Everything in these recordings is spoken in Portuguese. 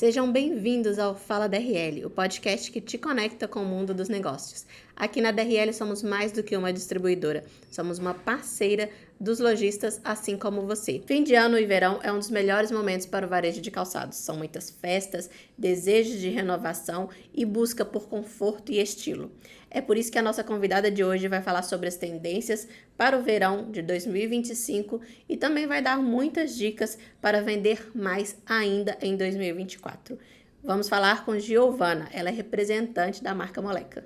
Sejam bem-vindos ao Fala DRL, o podcast que te conecta com o mundo dos negócios. Aqui na DRL somos mais do que uma distribuidora, somos uma parceira dos lojistas, assim como você. Fim de ano e verão é um dos melhores momentos para o varejo de calçados. São muitas festas, desejos de renovação e busca por conforto e estilo. É por isso que a nossa convidada de hoje vai falar sobre as tendências para o verão de 2025 e também vai dar muitas dicas para vender mais ainda em 2024. Vamos falar com Giovana, ela é representante da marca Moleca.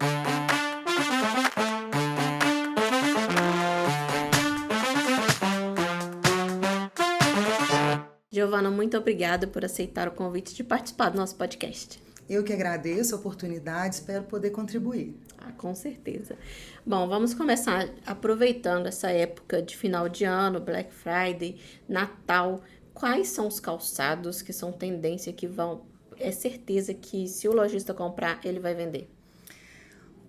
Giovana, muito obrigada por aceitar o convite de participar do nosso podcast. Eu que agradeço a oportunidade, espero poder contribuir. Com certeza. Bom, vamos começar aproveitando essa época de final de ano, Black Friday, Natal. Quais são os calçados que são tendência que vão... É certeza que se o lojista comprar, ele vai vender?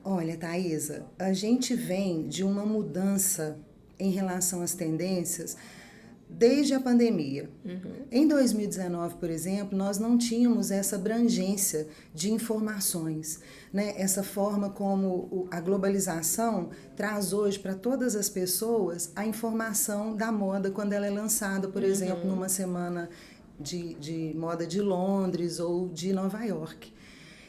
Olha, Thaisa, a gente vem de uma mudança em relação às tendências desde a pandemia. Em 2019, por exemplo, nós não tínhamos essa abrangência de informações, né? Essa forma como a globalização traz hoje para todas as pessoas a informação da moda quando ela é lançada, por exemplo, numa semana de moda de Londres ou de Nova York.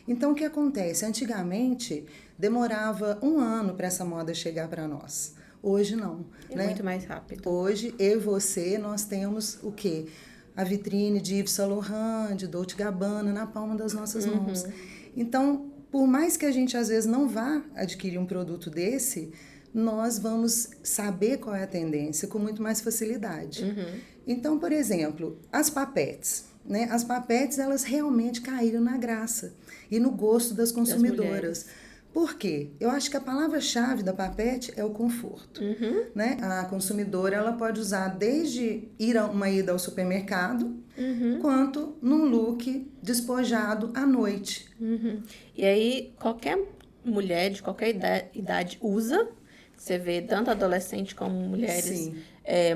Então, o que acontece? Antigamente, demorava 1 ano para essa moda chegar para nós. Hoje não. É muito mais rápido. Hoje, eu e você, nós temos o quê? A vitrine de Yves Saint Laurent, de Dolce & Gabbana na palma das nossas mãos. Então, por mais que a gente às vezes não vá adquirir um produto desse, nós vamos saber qual é a tendência com muito mais facilidade. Então, por exemplo, as papetes. Né? As papetes, elas realmente caíram na graça e no gosto das consumidoras. Por quê? Eu acho que a palavra-chave da papete é o conforto. Né? A consumidora ela pode usar desde uma ida ao supermercado, quanto num look despojado à noite. E aí, qualquer mulher de qualquer idade usa. Você vê tanto adolescente como mulheres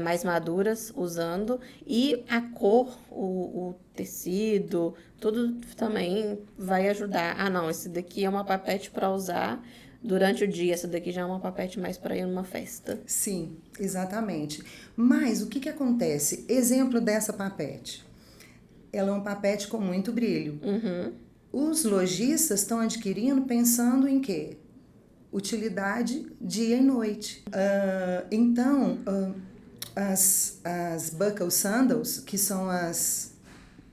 mais maduras usando. E a cor, o tecido, tudo também vai ajudar. Ah, não, esse daqui é uma papete para usar durante o dia. Essa daqui já é uma papete mais para ir numa festa. Sim, exatamente. Mas o que acontece? Exemplo dessa papete. Ela é uma papete com muito brilho. Os lojistas estão adquirindo pensando em quê? Utilidade dia e noite. Então, as buckle sandals, que são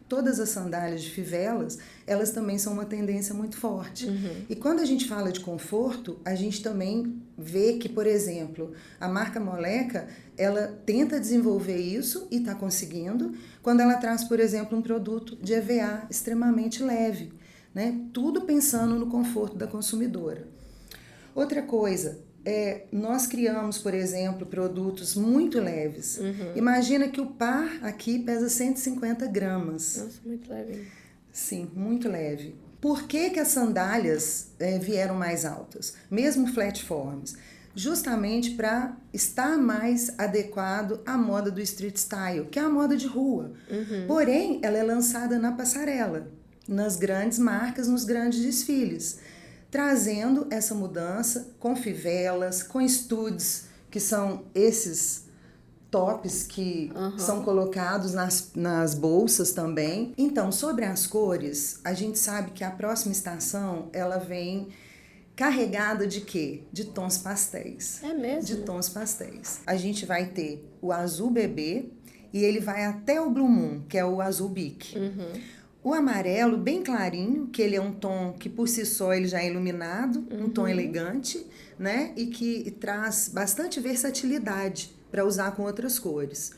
todas as sandálias de fivelas, elas também são uma tendência muito forte. E quando a gente fala de conforto, a gente também vê que, por exemplo, a marca Moleca, ela tenta desenvolver isso e está conseguindo, quando ela traz, por exemplo, um produto de EVA extremamente leve, né? Tudo pensando no conforto da consumidora. Outra coisa, nós criamos, por exemplo, produtos muito leves. Imagina que o par aqui pesa 150 gramas. Nossa, muito leve. Sim, muito leve. Por que as sandálias vieram mais altas? Mesmo flatforms. Justamente para estar mais adequado à moda do street style, que é a moda de rua. Porém, ela é lançada na passarela, nas grandes marcas, nos grandes desfiles, trazendo essa mudança com fivelas, com studs, que são esses tops que são colocados nas bolsas também. Então, sobre as cores, a gente sabe que a próxima estação, ela vem carregada de quê? De tons pastéis. É mesmo? De tons pastéis. A gente vai ter o azul bebê e ele vai até o Blue Moon, que é o azul bique. O amarelo, bem clarinho, que ele é um tom que por si só ele já é iluminado, um tom elegante, né? E que traz bastante versatilidade para usar com outras cores.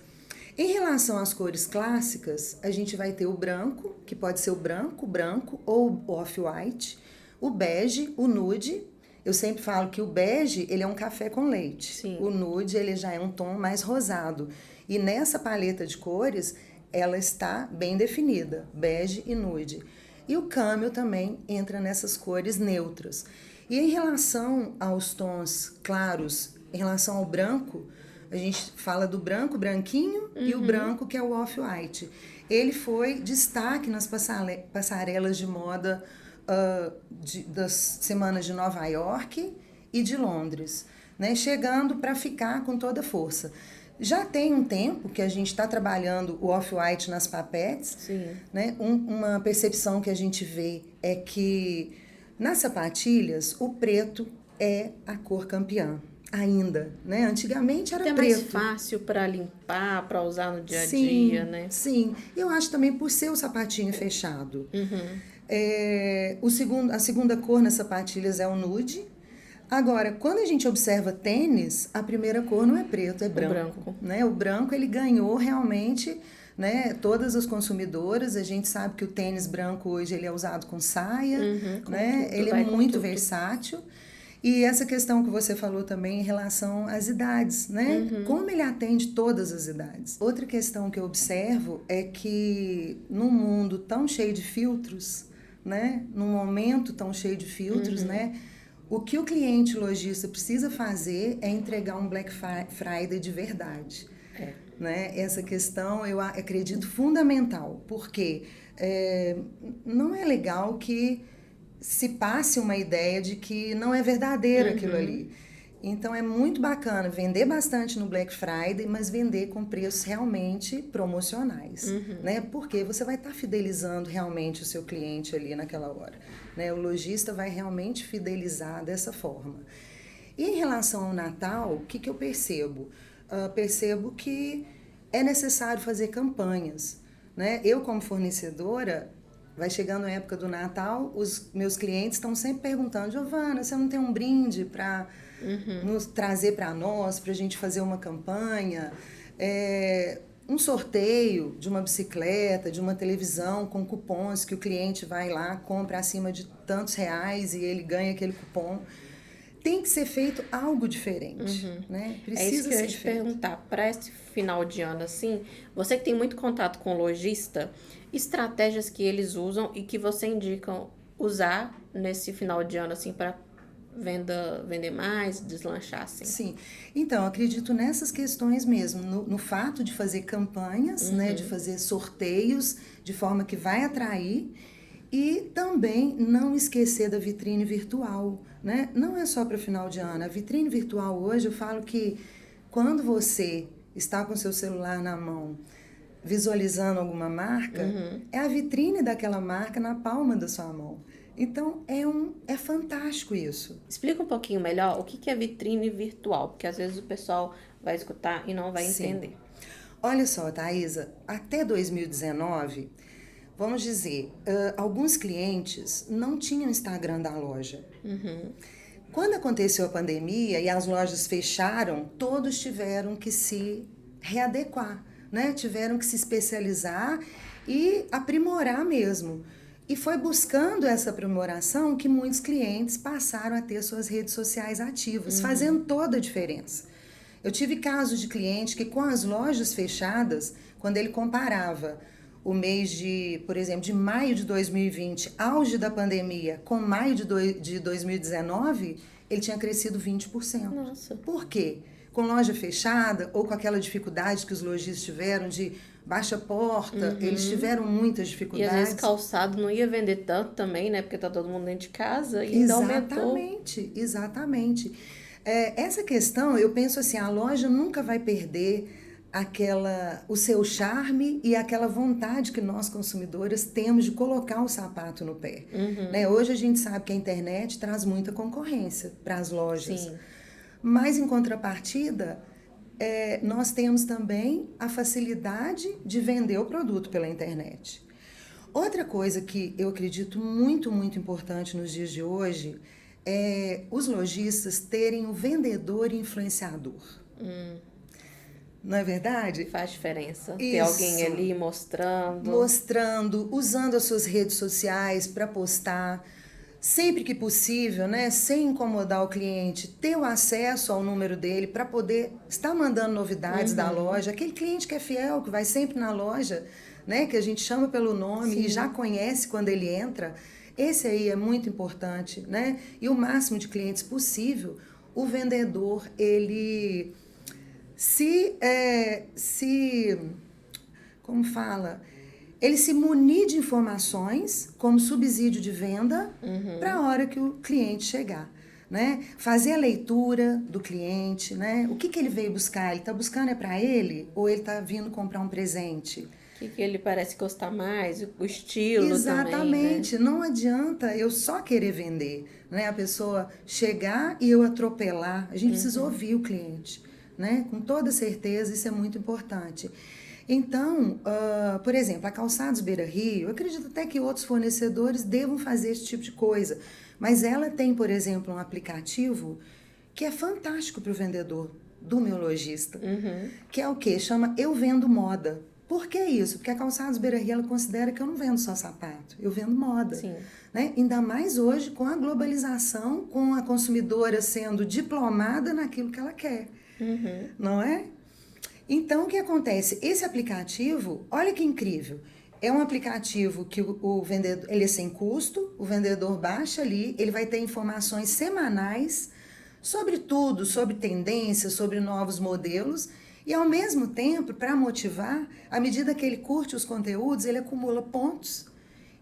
Em relação às cores clássicas, a gente vai ter o branco, que pode ser o branco ou o off-white, o bege, o nude. Eu sempre falo que o bege, ele é um café com leite. Sim. O nude, ele já é um tom mais rosado. E nessa paleta de cores, ela está bem definida, bege e nude. E o camel também entra nessas cores neutras. E em relação aos tons claros, em relação ao branco, a gente fala do branco, branquinho, e o branco que é o off-white. ele foi destaque nas passarelas de moda das semanas de Nova York e de Londres, né? Chegando para ficar com toda força. Já tem um tempo que a gente está trabalhando o off-white nas papetes, Sim. né? Uma percepção que a gente vê é que nas sapatilhas o preto é a cor campeã. Ainda, né? Antigamente era É preto. mais fácil para limpar, para usar no dia a Sim, dia, né? sim. Eu acho também por ser o sapatinho fechado. A segunda cor nas sapatilhas é o nude. Agora, quando a gente observa tênis, a primeira cor não é preto, é branco. Né? O branco ele ganhou realmente, né, todas as consumidoras. A gente sabe que o tênis branco hoje ele é usado com saia, né? Tudo, Ele é muito versátil. E essa questão que você falou também em relação às idades, né? Como ele atende todas as idades. Outra questão que eu observo é que num mundo tão cheio de filtros, né? Num momento tão cheio de filtros, né? O que o cliente lojista precisa fazer é entregar um Black Friday de verdade. Né? Essa questão eu acredito fundamental, porque não é legal que se passe uma ideia de que não é verdadeiro aquilo ali. Então é muito bacana vender bastante no Black Friday, mas vender com preços realmente promocionais, né? Porque você vai estar fidelizando realmente o seu cliente ali naquela hora, né? O lojista vai realmente fidelizar dessa forma. E em relação ao Natal, o que eu percebo? Percebo que é necessário fazer campanhas, né? Eu como fornecedora, vai chegando a época do Natal, os meus clientes estão sempre perguntando: Giovana, você não tem um brinde para nos trazer para nós, para a gente fazer uma campanha? Um sorteio de uma bicicleta, de uma televisão com cupons que o cliente vai lá, compra acima de tantos reais e ele ganha aquele cupom. Tem que ser feito algo diferente, né? Precisa é isso que eu ia te perguntar. Para esse final de ano, assim, você que tem muito contato com lojista, estratégias que eles usam e que você indica usar nesse final de ano, assim, para vender mais, deslanchar, assim? Sim. Então, acredito nessas questões mesmo, no fato de fazer campanhas, né, de fazer sorteios, de forma que vai atrair. E também não esquecer da vitrine virtual, né? Não é só para final de ano. A vitrine virtual hoje, eu falo que quando você está com seu celular na mão, visualizando alguma marca, é a vitrine daquela marca na palma da sua mão. Então, é fantástico isso. Explica um pouquinho melhor o que é vitrine virtual, porque às vezes o pessoal vai escutar e não vai entender. Olha só, Thaisa, até 2019... Vamos dizer, alguns clientes não tinham Instagram da loja. Quando aconteceu a pandemia e as lojas fecharam, todos tiveram que se readequar, né? Tiveram que se especializar e aprimorar mesmo. E foi buscando essa aprimoração que muitos clientes passaram a ter suas redes sociais ativas, fazendo toda a diferença. Eu tive casos de cliente que com as lojas fechadas, quando ele comparava o mês de, por exemplo, de maio de 2020, auge da pandemia, com maio de 2019, ele tinha crescido 20%. Nossa. Por quê? Com loja fechada ou com aquela dificuldade que os lojistas tiveram de baixa porta, eles tiveram muitas dificuldades. E às vezes calçado não ia vender tanto também, né? Porque tá todo mundo dentro de casa e ainda aumentou. Exatamente. Essa questão, eu penso assim, a loja nunca vai perder o seu charme e aquela vontade que nós consumidoras temos de colocar o sapato no pé. Né? Hoje a gente sabe que a internet traz muita concorrência para as lojas. Sim. Mas em contrapartida, nós temos também a facilidade de vender o produto pela internet. Outra coisa que eu acredito muito, muito importante nos dias de hoje é os lojistas terem o vendedor e influenciador. Não é verdade? Faz diferença. Isso. Ter alguém ali mostrando. Usando as suas redes sociais para postar, sempre que possível, né? Sem incomodar o cliente, ter o acesso ao número dele para poder estar mandando novidades da loja. Aquele cliente que é fiel, que vai sempre na loja, né? Que a gente chama pelo nome e já conhece quando ele entra. Esse aí é muito importante, né? E o máximo de clientes possível, o vendedor, ele... como fala, ele se munir de informações como subsídio de venda para a hora que o cliente chegar. Né? Fazer a leitura do cliente, né? O que ele veio buscar? Ele está buscando é para ele ou ele está vindo comprar um presente? O que ele parece gostar mais, o estilo Exatamente, também, né? não adianta eu só querer vender, né? A pessoa chegar e eu atropelar, a gente precisa ouvir o cliente, né? Com toda certeza, isso é muito importante. Então, por exemplo, a Calçados Beira Rio, eu acredito até que outros fornecedores devam fazer esse tipo de coisa, mas ela tem, por exemplo, um aplicativo que é fantástico para o vendedor do meu lojista, que é o quê? Chama Eu Vendo Moda. Por que isso? Porque a Calçados Beira Rio, ela considera que eu não vendo só sapato, eu vendo moda. Sim. Né? Ainda mais hoje com a globalização, com a consumidora sendo diplomada naquilo que ela quer, não é? Então, o que acontece? Esse aplicativo, olha que incrível, é um aplicativo que o vendedor, ele é sem custo, o vendedor baixa ali, ele vai ter informações semanais sobre tudo, sobre tendências, sobre novos modelos, e ao mesmo tempo, para motivar, à medida que ele curte os conteúdos, ele acumula pontos,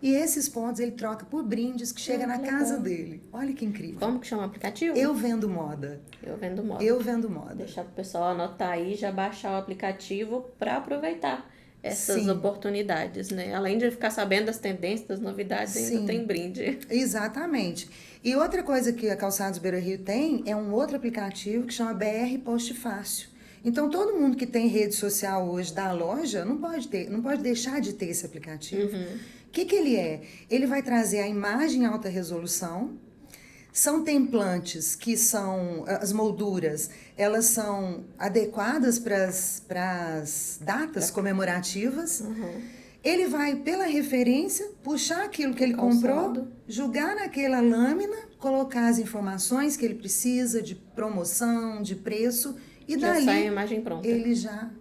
e esses pontos ele troca por brindes que chega na casa dele. Olha que incrível. Como que chama o aplicativo? Eu Vendo Moda. Eu Vendo Moda. Eu Vendo Moda. Deixar pro pessoal anotar aí, já baixar o aplicativo para aproveitar essas oportunidades, né? Além de ficar sabendo das tendências, das novidades, ainda tem brinde. Exatamente. E outra coisa que a Calçados Beira Rio tem é um outro aplicativo que chama BR Post Fácil. Então, todo mundo que tem rede social hoje da loja não pode deixar de ter esse aplicativo. O que ele é? Ele vai trazer a imagem em alta resolução. São templantes que são, as molduras, elas são adequadas para as datas comemorativas. Ele vai, pela referência, puxar aquilo que ele comprou, jogar naquela lâmina, colocar as informações que ele precisa de promoção, de preço, e já dali sai a imagem pronta. Ele já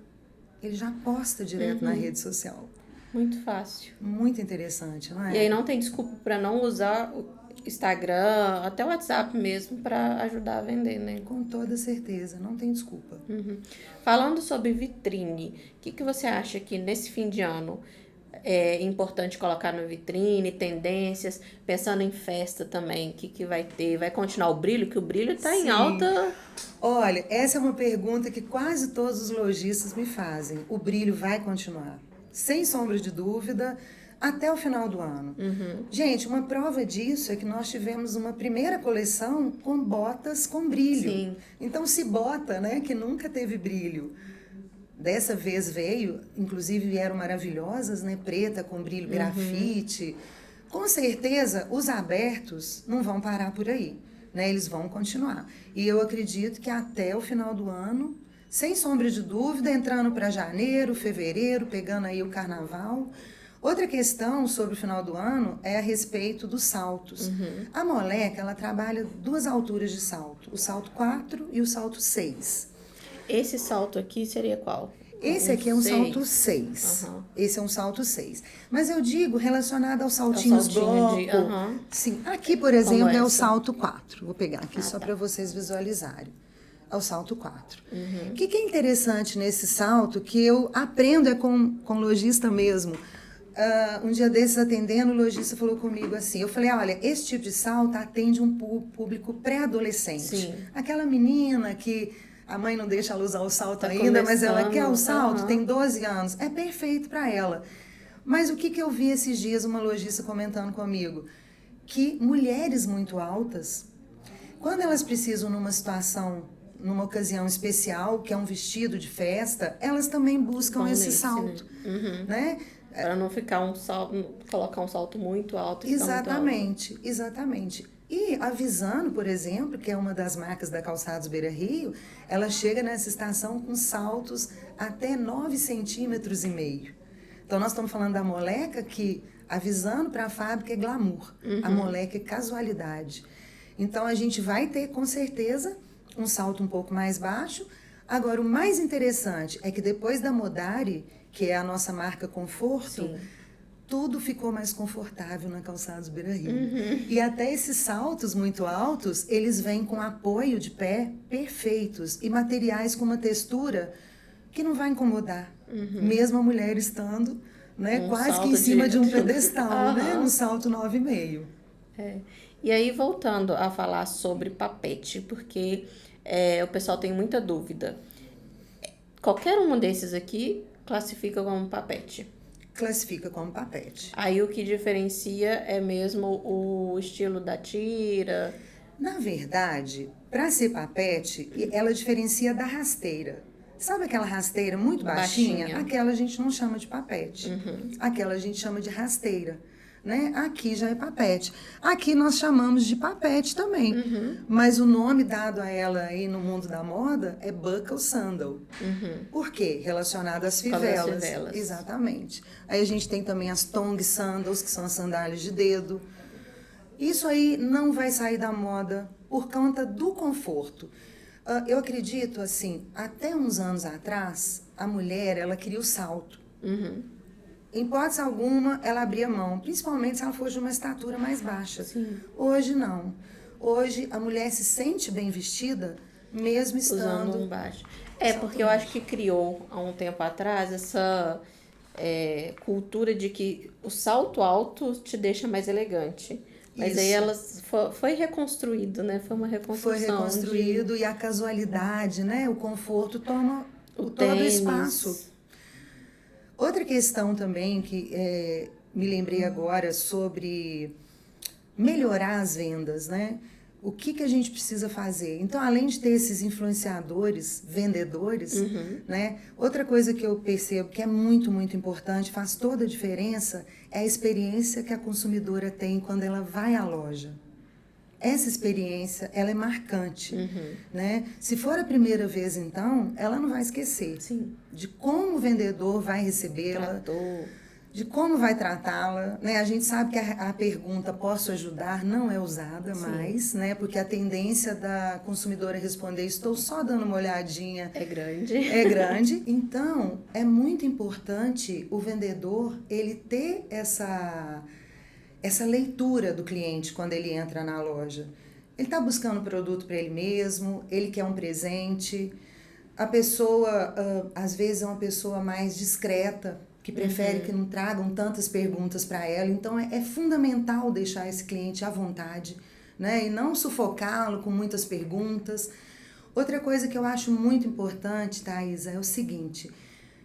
posta direto na rede social. Muito fácil. Muito interessante, não é? E aí não tem desculpa para não usar o Instagram, até o WhatsApp mesmo, para ajudar a vender, né? Com toda certeza, não tem desculpa. Falando sobre vitrine, o que você acha que nesse fim de ano é importante colocar na vitrine, tendências, pensando em festa também, o que vai ter? Vai continuar o brilho? Que o brilho está em alta. Olha, essa é uma pergunta que quase todos os lojistas me fazem. O brilho vai continuar, sem sombra de dúvida, até o final do ano. Gente, uma prova disso é que nós tivemos uma primeira coleção com botas com brilho. Sim. Então, se bota, né, que nunca teve brilho, dessa vez veio, inclusive vieram maravilhosas, né, preta com brilho grafite. Com certeza, os abertos não vão parar por aí, né, eles vão continuar. E eu acredito que até o final do ano, sem sombra de dúvida, entrando para janeiro, fevereiro, pegando aí o carnaval. Outra questão sobre o final do ano é a respeito dos saltos. A Moleca, ela trabalha duas alturas de salto, o salto 4 e o salto 6. Esse salto aqui seria qual? Esse aqui é um salto 6. Esse é um salto 6. Mas eu digo relacionado aos saltinhos bloco. Sim, aqui, por exemplo, é o salto 4. Vou pegar aqui só para vocês visualizarem. É o salto 4. O que é interessante nesse salto, que eu aprendo com lojista mesmo. Um dia desses, atendendo, o lojista falou comigo assim, eu falei, olha, esse tipo de salto atende um público pré-adolescente. Aquela menina que a mãe não deixa ela usar o salto ainda, mas ela quer o salto, tem 12 anos. É perfeito para ela. Mas o que eu vi esses dias, uma lojista comentando comigo? Que mulheres muito altas, quando elas precisam numa situação, numa ocasião especial, que é um vestido de festa, elas também buscam esse salto, né? Para não ficar colocar um salto muito alto. Exatamente, exatamente. E a Visano, por exemplo, que é uma das marcas da Calçados Beira Rio, ela chega nessa estação com saltos até 9,5 centímetros. Então, nós estamos falando da Moleca, que a Visano para a fábrica é glamour, a Moleca é casualidade. Então, a gente vai ter, com certeza, um salto um pouco mais baixo. Agora, o mais interessante é que depois da Modari, que é a nossa marca conforto, tudo ficou mais confortável na Calçados Beira Rio. E até esses saltos muito altos, eles vêm com apoio de pé perfeitos e materiais com uma textura que não vai incomodar, mesmo a mulher estando né? Um Quase que salto em cima de um de- pedestal, né? Aham. No salto 9,5. É. E aí, voltando a falar sobre papete, porque o pessoal tem muita dúvida. Qualquer um desses aqui classifica como papete. Classifica como papete. Aí o que diferencia é mesmo o estilo da tira. Na verdade, para ser papete, ela diferencia da rasteira. Sabe aquela rasteira muito baixinha? Baixinha. Aquela a gente não chama de papete. Aquela a gente chama de rasteira. Né? Aqui já é papete. Aqui nós chamamos de papete também. Mas o nome dado a ela aí no mundo da moda é buckle sandal. Por quê? Relacionado às Por causa das fivelas. fivelas. Exatamente. Aí a gente tem também as tongue sandals, que são as sandálias de dedo. Isso aí não vai sair da moda por conta do conforto. Eu acredito, assim, até uns anos atrás, a mulher, ela queria o salto. Em hipótese alguma, ela abria mão, principalmente se ela fosse de uma estatura mais baixa. Sim. Hoje, não. Hoje, a mulher se sente bem vestida, mesmo Usando estando... um baixo. É, porque eu acho que criou, há um tempo atrás, essa cultura de que o salto alto te deixa mais elegante. Mas aí Isso. elas foi reconstruído, né? Foi uma reconstrução. Foi reconstruído e a casualidade, né? O conforto toma O todo o tênis. espaço. Outra questão também que me lembrei agora sobre melhorar as vendas, né? O que a gente precisa fazer? Então, além de ter esses influenciadores, vendedores, né? Outra coisa que eu percebo que é muito, muito importante, faz toda a diferença, é a experiência que a consumidora tem quando ela vai à loja. Essa experiência, ela é marcante, né? Se for a primeira vez, então, ela não vai esquecer. Sim. De como o vendedor vai recebê-la, Tratou. de como vai tratá-la, né? A gente sabe que a pergunta posso ajudar não é usada mais, né? Porque a tendência da consumidora responder estou só dando uma olhadinha É grande. é grande. Então, é muito importante o vendedor ele ter essa leitura do cliente quando ele entra na loja. Ele está buscando produto para ele mesmo, ele quer um presente. A pessoa, às vezes, é uma pessoa mais discreta, que prefere que não tragam tantas perguntas para ela. Então, é fundamental deixar esse cliente à vontade, né? E não sufocá-lo com muitas perguntas. Outra coisa que eu acho muito importante, Thaisa, é o seguinte.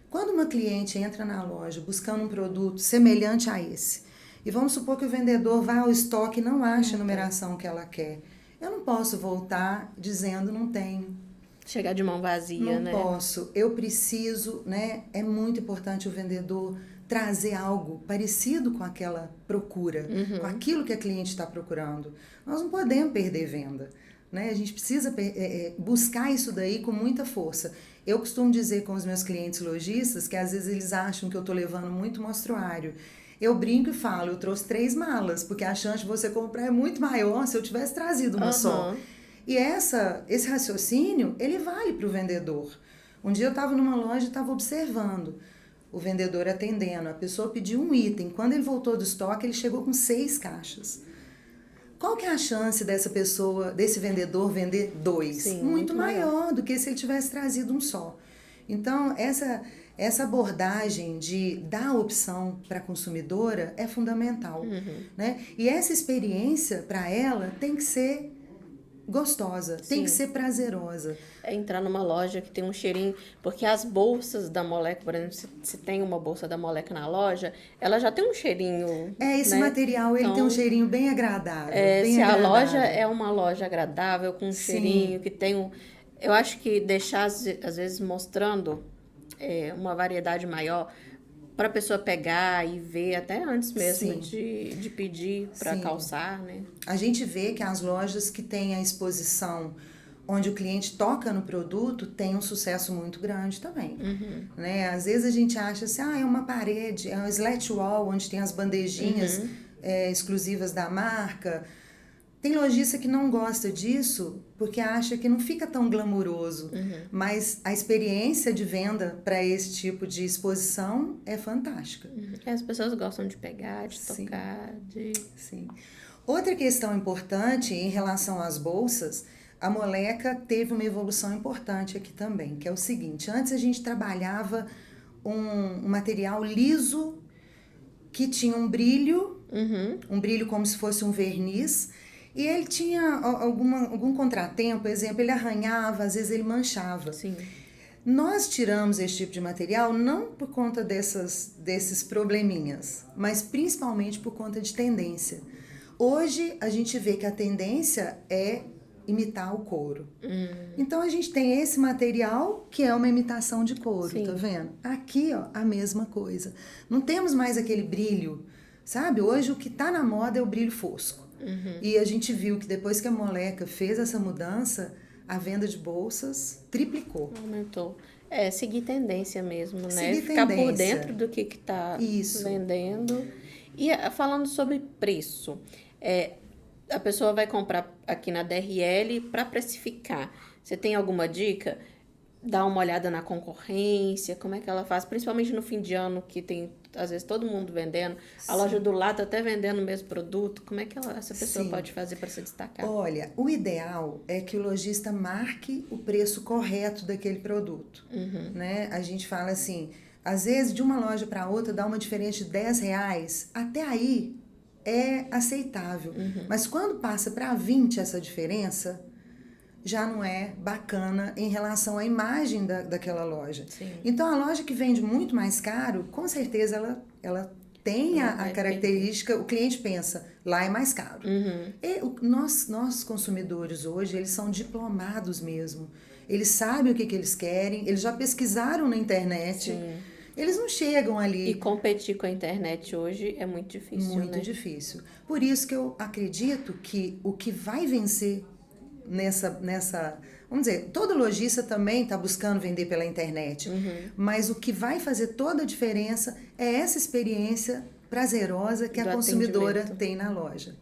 Quando uma cliente entra na loja buscando um produto semelhante a esse, e vamos supor que o vendedor vai ao estoque e não acha a numeração que ela quer, eu não posso voltar dizendo não tenho. Chegar de mão vazia, Não né? posso, eu preciso, né? É muito importante o vendedor trazer algo parecido com aquela procura, com aquilo que a cliente está procurando. Nós não podemos perder venda, né? A gente precisa buscar isso daí com muita força. Eu costumo dizer com os meus clientes lojistas que às vezes eles acham que eu estou levando muito mostruário. Eu brinco e falo, eu trouxe 3 malas, porque a chance de você comprar é muito maior se eu tivesse trazido uma só. E esse raciocínio, ele vale para o vendedor. Um dia eu estava numa loja e estava observando o vendedor atendendo. A pessoa pediu um item. Quando ele voltou do estoque, ele chegou com 6 caixas. Qual que é a chance dessa pessoa, desse vendedor, vender 2? Sim, muito maior do que se ele tivesse trazido um só. Então, essa abordagem de dar opção para a consumidora é fundamental. Né? E essa experiência, para ela, tem que ser gostosa, tem que ser prazerosa. É entrar numa loja que tem um cheirinho, porque as bolsas da Moleca, por exemplo, se tem uma bolsa da Moleca na loja, ela já tem um cheirinho, Esse né? material, ele tem um cheirinho bem agradável. Bem se agradável. a loja é uma loja agradável, com um cheirinho, que tem um... Eu acho que deixar, às vezes, mostrando uma variedade maior para a pessoa pegar e ver até antes mesmo de pedir para calçar, né? A gente vê que as lojas que têm a exposição onde o cliente toca no produto tem um sucesso muito grande também. Né? Às vezes a gente acha assim, é uma parede, é um slat wall onde tem as bandejinhas exclusivas da marca. Tem lojista que não gosta disso porque acha que não fica tão glamuroso, mas a experiência de venda para esse tipo de exposição é fantástica. As pessoas gostam de pegar, de tocar, Sim. Outra questão importante em relação às bolsas, a Moleca teve uma evolução importante aqui também, que é o seguinte, antes a gente trabalhava um material liso que tinha um brilho como se fosse um verniz, e ele tinha algum contratempo, por exemplo, ele arranhava, às vezes ele manchava. Sim. Nós tiramos esse tipo de material não por conta desses probleminhas, mas principalmente por conta de tendência. Hoje a gente vê que a tendência é imitar o couro. Então a gente tem esse material que é uma imitação de couro, Sim. tá vendo? Aqui, ó, a mesma coisa. Não temos mais aquele brilho, sabe? Hoje o que tá na moda é o brilho fosco. E a gente viu que depois que a Moleca fez essa mudança, a venda de bolsas triplicou. Aumentou. Seguir tendência mesmo, né? Seguir Ficar por tendência. dentro do que tá Isso. vendendo. E falando sobre preço, a pessoa vai comprar aqui na DRL para precificar. Você tem alguma dica? Dá uma olhada na concorrência, como é que ela faz? Principalmente no fim de ano, que tem, às vezes, todo mundo vendendo. A loja do lado até vendendo o mesmo produto. Como é que essa pessoa Sim. pode fazer para se destacar? Olha, o ideal é que o lojista marque o preço correto daquele produto. Né? A gente fala assim, às vezes de uma loja para outra dá uma diferença de R$10. Até aí é aceitável. Mas quando passa para 20 essa diferença, já não é bacana em relação à imagem daquela loja. Sim. Então, a loja que vende muito mais caro, com certeza ela tem a característica, o cliente pensa, lá é mais caro. E nós consumidores hoje, eles são diplomados mesmo. Eles sabem o que eles querem, eles já pesquisaram na internet. Sim. Eles não chegam ali... E competir com a internet hoje é muito difícil, Muito né? difícil. Por isso que eu acredito que o que vai vencer nessa vamos dizer, todo lojista também está buscando vender pela internet, mas o que vai fazer toda a diferença é essa experiência prazerosa que a consumidora tem na loja.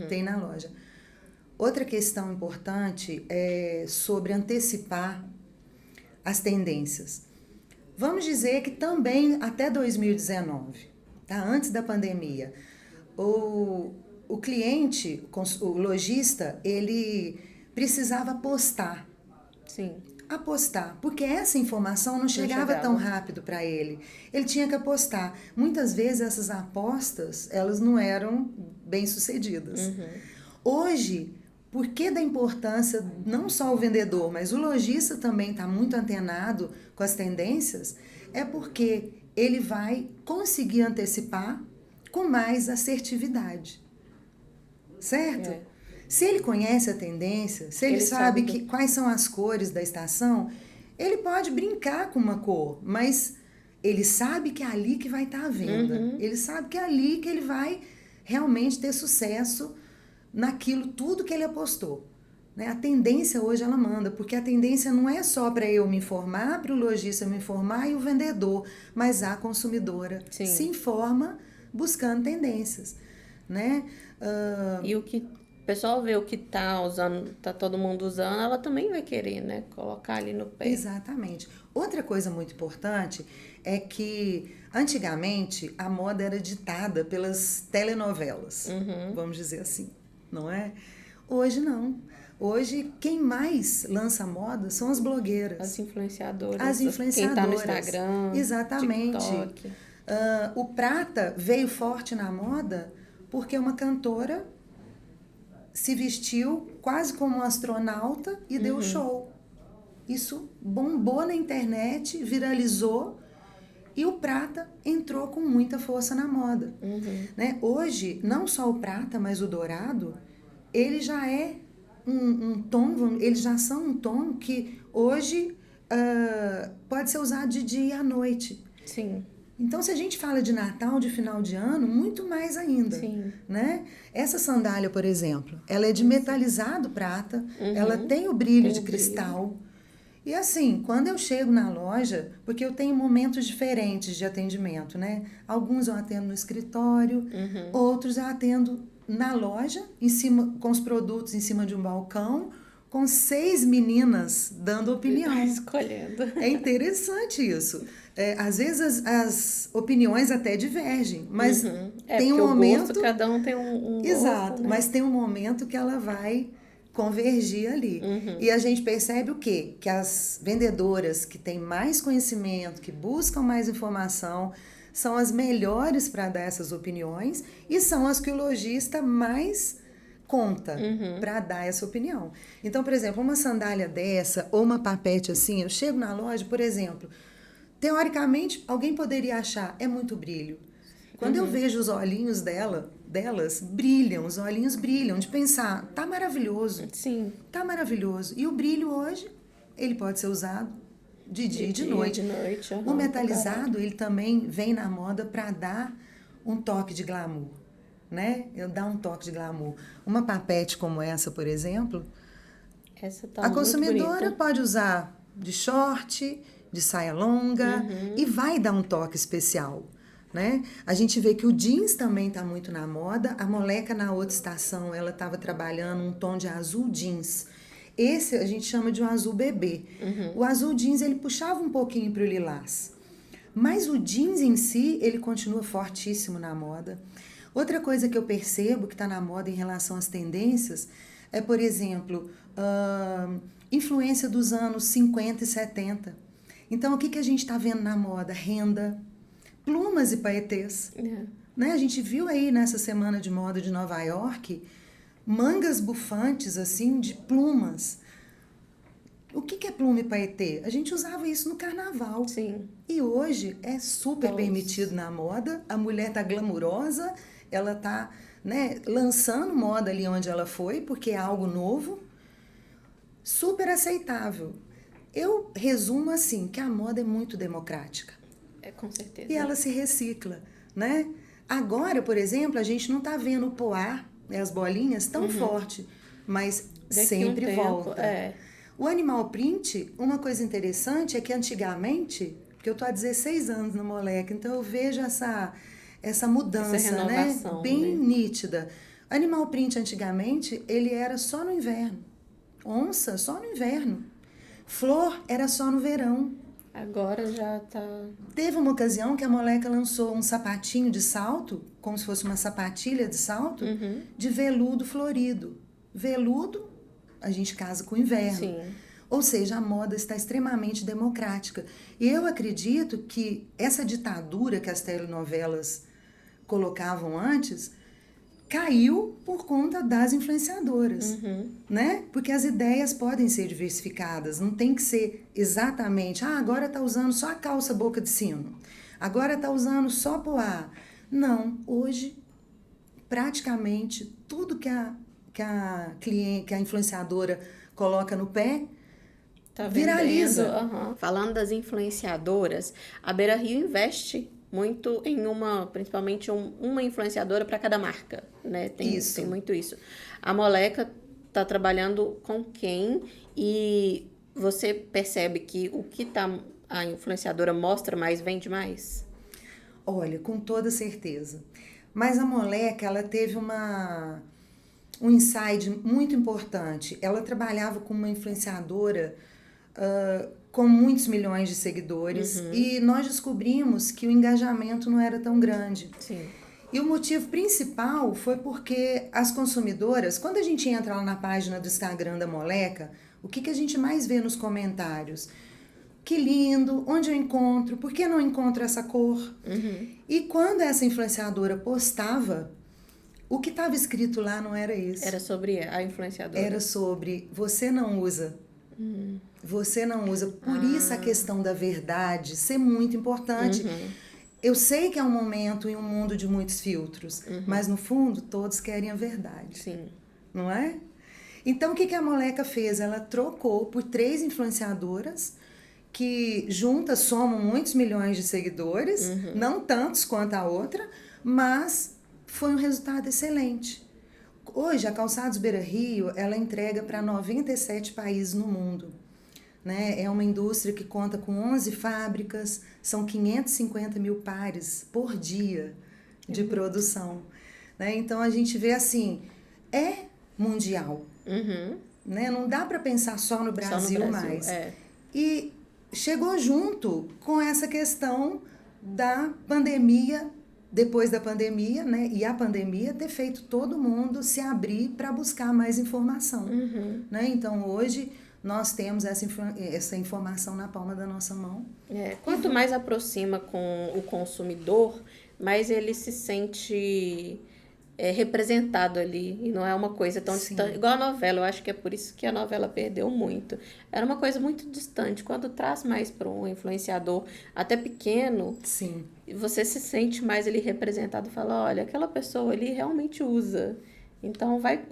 Tem na loja. Outra questão importante é sobre antecipar as tendências. Vamos dizer que também até 2019, tá? Antes da pandemia, o cliente, o lojista, ele precisava apostar. Sim. Apostar, porque essa informação não chegava tão rápido para ele. Ele tinha que apostar. Muitas vezes essas apostas, elas não eram bem sucedidas. Hoje, por que da importância, não só o vendedor, mas o lojista também está muito antenado com as tendências, é porque ele vai conseguir antecipar com mais assertividade. Certo? Se ele conhece a tendência, se ele sabe quais são as cores da estação, ele pode brincar com uma cor, mas ele sabe que é ali que vai estar a venda. Ele sabe que é ali que ele vai realmente ter sucesso naquilo tudo que ele apostou. Né? A tendência hoje ela manda, porque a tendência não é só para eu me informar, para o lojista me informar e o vendedor, mas a consumidora se informa buscando tendências. Né? E o que o pessoal vê o que tá usando, tá todo mundo usando, ela também vai querer, né? Colocar ali no pé. Exatamente. Outra coisa muito importante é que antigamente a moda era ditada pelas telenovelas, vamos dizer assim, não é? Hoje não. Hoje quem mais lança moda são as blogueiras. As influenciadoras. As influenciadoras. Quem tá no Instagram, exatamente. TikTok. O prata veio forte na moda porque uma cantora se vestiu quase como um astronauta e deu show. Isso bombou na internet, viralizou e o prata entrou com muita força na moda. Né? Hoje, não só o prata, mas o dourado, ele já é um tom, eles já são um tom que hoje pode ser usado de dia e à noite. Sim. Então, se a gente fala de Natal, de final de ano, muito mais ainda. Sim. Né? Essa sandália, por exemplo, ela é de metalizado prata, ela tem o brilho de cristal. E assim, quando eu chego na loja, porque eu tenho momentos diferentes de atendimento, né? Alguns eu atendo no escritório, outros eu atendo na loja, em cima, com os produtos em cima de um balcão, com 6 meninas dando opinião. Escolhendo. É interessante isso. Às vezes as opiniões até divergem, mas tem um momento... Gosto, cada um tem um Exato, gosto, né? mas tem um momento que ela vai convergir ali. E a gente percebe o quê? Que as vendedoras que têm mais conhecimento, que buscam mais informação, são as melhores para dar essas opiniões e são as que o lojista mais conta para dar essa opinião. Então, por exemplo, uma sandália dessa ou uma papete assim, eu chego na loja, por exemplo, teoricamente, alguém poderia achar, é muito brilho. Quando eu vejo os olhinhos delas, brilham, os olhinhos brilham, de pensar, tá maravilhoso. Sim. Tá maravilhoso. E o brilho hoje, ele pode ser usado de dia e de noite. O metalizado, ele também vem na moda para dar um toque de glamour, né? Eu dar um toque de glamour. Uma papete como essa, por exemplo, essa tá a muito consumidora bonita. pode usar de short, de saia longa e vai dar um toque especial, né? A gente vê que o jeans também está muito na moda. A Moleca, na outra estação, ela estava trabalhando um tom de azul jeans. Esse a gente chama de um azul bebê. O azul jeans, ele puxava um pouquinho para o lilás. Mas o jeans em si, ele continua fortíssimo na moda. Outra coisa que eu percebo que está na moda em relação às tendências é, por exemplo, influência dos anos 50 e 70. Então, o que a gente está vendo na moda? Renda, plumas e paetês. Né? A gente viu aí nessa semana de moda de Nova York mangas bufantes assim de plumas. O que é pluma e paetê? A gente usava isso no carnaval. Sim. E hoje é super permitido na moda. A mulher tá glamurosa, ela tá, né, lançando moda ali onde ela foi, porque é algo novo, super aceitável. Eu resumo assim, que a moda é muito democrática. Com certeza. E ela se recicla, né? Agora, por exemplo, a gente não tá vendo o poá, né, as bolinhas, tão forte, mas Daqui sempre tempo, volta. O animal print, uma coisa interessante é que antigamente, porque eu tô há 16 anos na Moleca, então eu vejo essa mudança, essa renovação, né? Bem nítida. Animal print antigamente, ele era só no inverno. Onça, só no inverno. Flor era só no verão. Agora já tá... Teve uma ocasião que a Moleca lançou um sapatinho de salto, como se fosse uma sapatilha de salto, de veludo florido. Veludo, a gente casa com o inverno. Sim. Ou seja, a moda está extremamente democrática. E eu acredito que essa ditadura que as telenovelas colocavam antes caiu por conta das influenciadoras, né? Porque as ideias podem ser diversificadas, não tem que ser exatamente, agora tá usando só a calça boca de sino, agora tá usando só poá. Não, hoje praticamente tudo que a cliente, que a influenciadora coloca no pé, viraliza. Falando das influenciadoras, a Beira Rio investe muito em principalmente uma influenciadora para cada marca, né? Tem muito isso. A Moleca tá trabalhando com quem e você percebe que o que a influenciadora mostra mais vende mais? Olha, com toda certeza. Mas a Moleca, ela teve um insight muito importante. Ela trabalhava com uma influenciadora com muitos milhões de seguidores e nós descobrimos que o engajamento não era tão grande. Sim. E o motivo principal foi porque as consumidoras, quando a gente entra lá na página do Instagram da Moleca, o que a gente mais vê nos comentários? Que lindo, onde eu encontro, por que não encontro essa cor? E quando essa influenciadora postava, o que estava escrito lá não era isso. Era sobre a influenciadora. Era sobre você não usa. Você não usa. Por isso a questão da verdade ser muito importante. Eu sei que é um momento e um mundo de muitos filtros, mas no fundo todos querem a verdade. Sim. Não é? Então o que a Moleca fez? Ela trocou por 3 influenciadoras que juntas somam muitos milhões de seguidores, não tantos quanto a outra, mas foi um resultado excelente. Hoje, a Calçados Beira Rio, ela entrega para 97 países no mundo. Né? É uma indústria que conta com 11 fábricas, são 550 mil pares por dia de produção. Né? Então, a gente vê assim, é mundial. Né? Não dá para pensar só no Brasil mais. E chegou junto com essa questão da pandemia, depois da pandemia, né? E a pandemia ter feito todo mundo se abrir para buscar mais informação. Né? Então, hoje, nós temos essa informação na palma da nossa mão. Quanto mais aproxima com o consumidor, mais ele se sente representado ali, e não é uma coisa tão distante, igual a novela. Eu acho que é por isso que a novela perdeu muito. Era uma coisa muito distante. Quando traz mais para um influenciador, até pequeno, Sim. você se sente mais ali representado, fala, olha, aquela pessoa ali realmente usa, então vai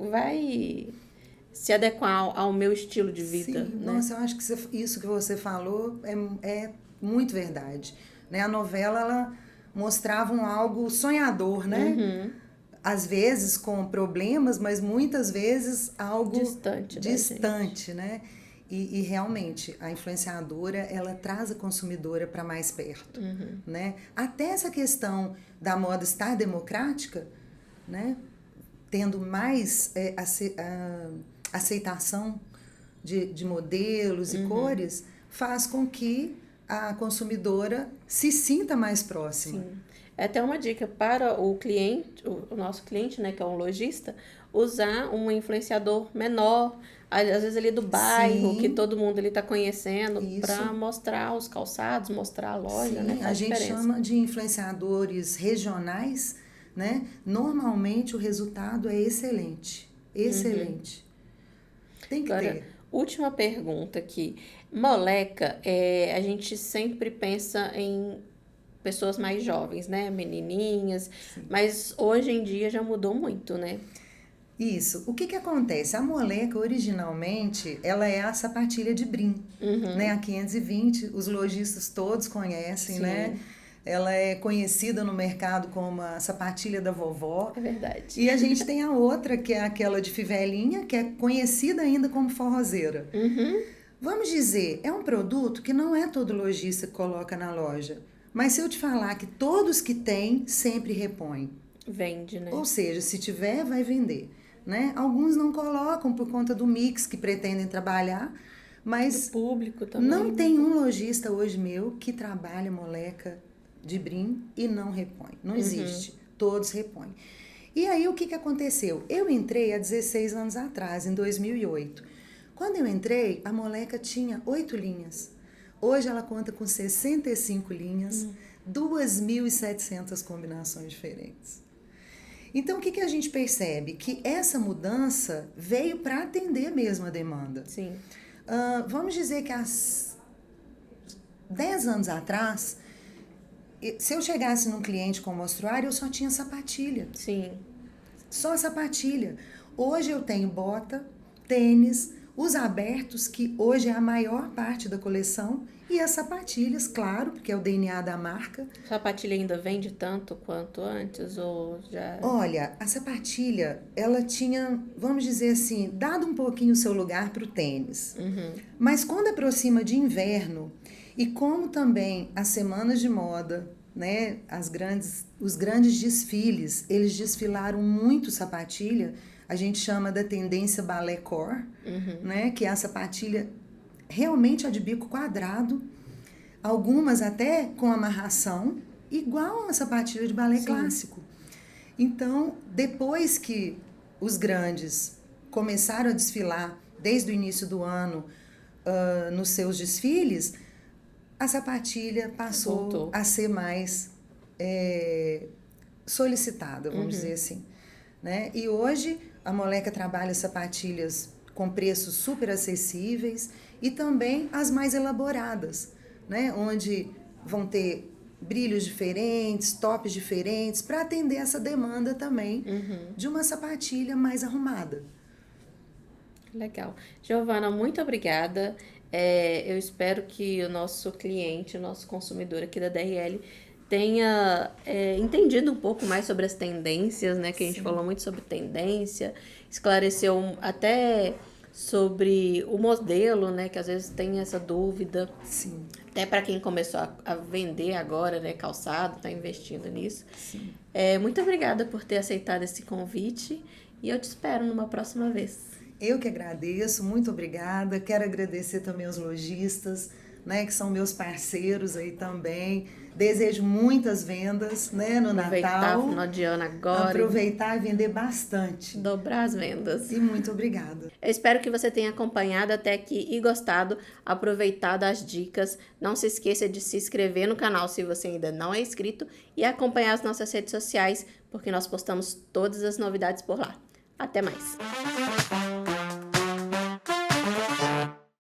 se adequar ao meu estilo de vida. Sim. Né? Nossa, eu acho que isso que você falou é muito verdade, né? A novela, ela mostrava algo sonhador, né? Uhum. Às vezes com problemas, mas muitas vezes algo distante, né? E realmente, a influenciadora, ela traz a consumidora para mais perto, né? Até essa questão da moda estar democrática, né? Tendo mais aceitação de modelos e cores, faz com que a consumidora se sinta mais próxima. Sim. É até uma dica para o cliente, o nosso cliente, né, que é um lojista, usar um influenciador menor, às vezes ali do bairro, Sim. que todo mundo ali está conhecendo, para mostrar os calçados, mostrar a loja, Sim, né? Faz a gente diferença. chama de influenciadores regionais, né? Normalmente o resultado é excelente. Excelente. Tem que Agora, ter. última pergunta aqui. Moleca, a gente sempre pensa em pessoas mais jovens, né? Menininhas, mas hoje em dia já mudou muito, né? Isso. O que acontece? A moleca, originalmente, ela é a sapatilha de brim, né? A 520, os lojistas todos conhecem, né? Ela é conhecida no mercado como a sapatilha da vovó. É verdade. E a gente tem a outra, que é aquela de fivelinha, que é conhecida ainda como forrozeira. Vamos dizer, é um produto que não é todo lojista que coloca na loja. Mas se eu te falar que todos que têm, sempre repõem. Vende, né? Ou seja, se tiver, vai vender. Né? Alguns não colocam por conta do mix que pretendem trabalhar, mas do público também. Não tem um lojista hoje meu que trabalha moleca de brim e não repõe. Não existe. Todos repõem. E aí o que aconteceu? Eu entrei há 16 anos atrás, em 2008. Quando eu entrei, a moleca tinha 8 linhas. Hoje ela conta com 65 linhas, 2.700 combinações diferentes. Então, o que a gente percebe? Que essa mudança veio para atender mesmo a demanda. Sim. Vamos dizer que há 10 anos atrás, se eu chegasse num cliente com mostruário, eu só tinha sapatilha. Sim. Só sapatilha. Hoje eu tenho bota, tênis, os abertos, que hoje é a maior parte da coleção, e as sapatilhas, claro, porque é o DNA da marca. A sapatilha ainda vende tanto quanto antes, ou já... Olha, a sapatilha, ela tinha, vamos dizer assim, dado um pouquinho o seu lugar para o tênis. Mas quando aproxima de inverno, e como também as semanas de moda, né, os grandes desfiles, eles desfilaram muito sapatilha, a gente chama da tendência ballet core, né, que é a sapatilha realmente a de bico quadrado, algumas até com amarração, igual a sapatilha de balé clássico. Então, depois que os grandes começaram a desfilar desde o início do ano nos seus desfiles, a sapatilha passou a ser mais solicitada, vamos dizer assim. Né? E hoje a moleca trabalha sapatilhas com preços super acessíveis e também as mais elaboradas, né? Onde vão ter brilhos diferentes, tops diferentes, para atender essa demanda também de uma sapatilha mais arrumada. Legal. Giovana, muito obrigada. Eu espero que o nosso cliente, o nosso consumidor aqui da DRL tenha entendido um pouco mais sobre as tendências, né? Que a gente falou muito sobre tendência, esclareceu até sobre o modelo, né? Que às vezes tem essa dúvida. Sim. Até para quem começou a vender agora, né? Calçado, está investindo nisso. Sim. Muito obrigada por ter aceitado esse convite e eu te espero numa próxima vez. Eu que agradeço, muito obrigada. Quero agradecer também aos lojistas, né, que são meus parceiros aí também. Desejo muitas vendas, né, no Aproveitar Natal. o final de ano agora. Aproveitar e vender bastante. Dobrar as vendas. E muito obrigada. Eu espero que você tenha acompanhado até aqui e gostado, aproveitado as dicas. Não se esqueça de se inscrever no canal se você ainda não é inscrito e acompanhar as nossas redes sociais, porque nós postamos todas as novidades por lá. Até mais!